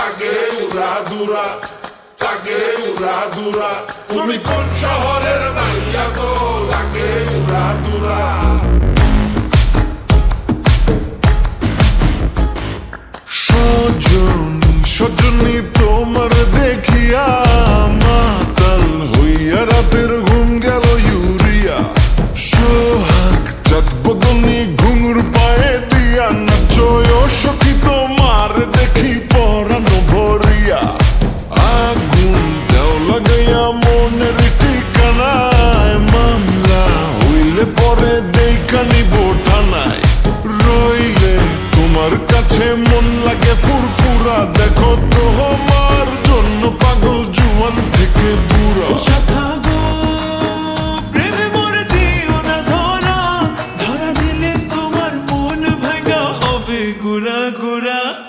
লাগে উড়াধুরা, লাগে উড়াধুরা। তুমি কোন শহরের মাইয়া গো, লাগে উড়াধুরা। সজনী সজনী তোমার দেখিয়া মাতাল হইয়া রাতের ঘুম গেল ইউরিয়া। সোহাগ চাঁদ বদনী ঘুঙুর পায়ে দিয়া নাচয় সখী তোমার দেখি পরানো ভরিয়া। আগুন দেও লাগাইয়া মনের ঠিকানায়, মামলা হইলে পরে দেখা নিব থানায়। রইলে তোমার কাছে মন লাগে ফুরফুরা, দেখো তোমার জন্য পাগল জুয়ান থেকে বুড়া।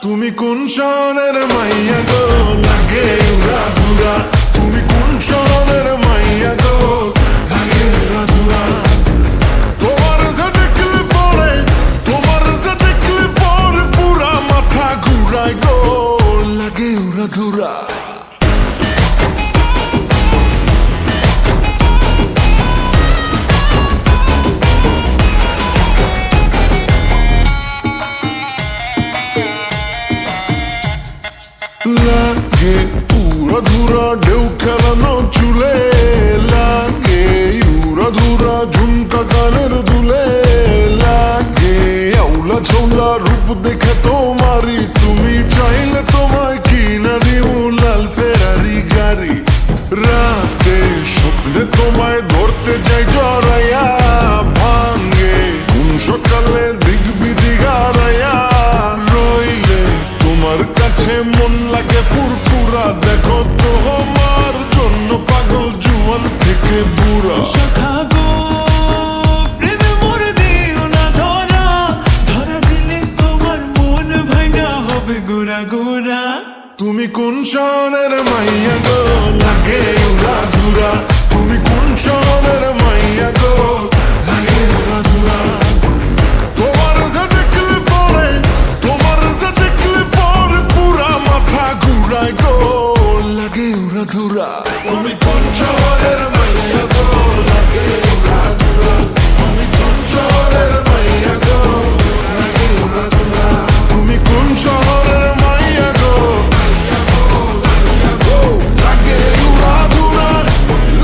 তুমি কোন শহরের মাইয়া গো, লাগে উড়াধুরা। তুমি কোন শহরের মাইয়া গো, লাগে উড়াধুরা। তোমার যে দেখলে পরে, তোমার যে দেখলে পরে পুরা মাথা ঘুরায় গো, লাগে উড়াধুরা। লাগে উড়াধুরা ঢেউ খেলানো চুলে, লাগে উড়াধুরা ঝুমকা গানের দুলে। লাগে আউলা ঝৌলা রূপ দেখে তোমারি, তুমি চাইলে তোমায় কিনা দিও লাল ফেরারি গাড়ি। রাতে স্বপ্নে তোমায় ধরতে যাই জড়াইয়া, ভাঙ্গে কোন সকালে দিক বিদিক হারাইয়া। রইলে তোমার কাছে মন লাগে ফুরফুরা, দেখো তোমার জন্য পাগল জুয়ান থেকে বুড়া। তুমি কোন শহরের মাইয়া গো, লাগে উড়াধুরা। তুমি কোন শহরের মাইয়া গো, লাগে উড়াধুরা। তোমার যে দেখলে পরে, তোমার যে দেখলে পরে পুরা মাথা ঘুরায় গো, লাগে উড়াধুরা। তুমি কোন শহরের মাইয়া গো, লাগে উড়াধুরা। তুমি কোন শহরের মাইয়া গো, লাগে উড়াধুরা। তুমি কোন শহরের মাইয়া গো, লাগে উড়াধুরা,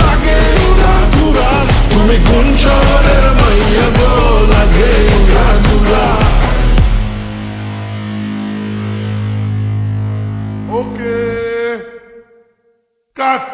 লাগে উড়াধুরা। তুমি কোন শহরের মাইয়া গো, লাগে উড়াধুরা। ওকে কাট।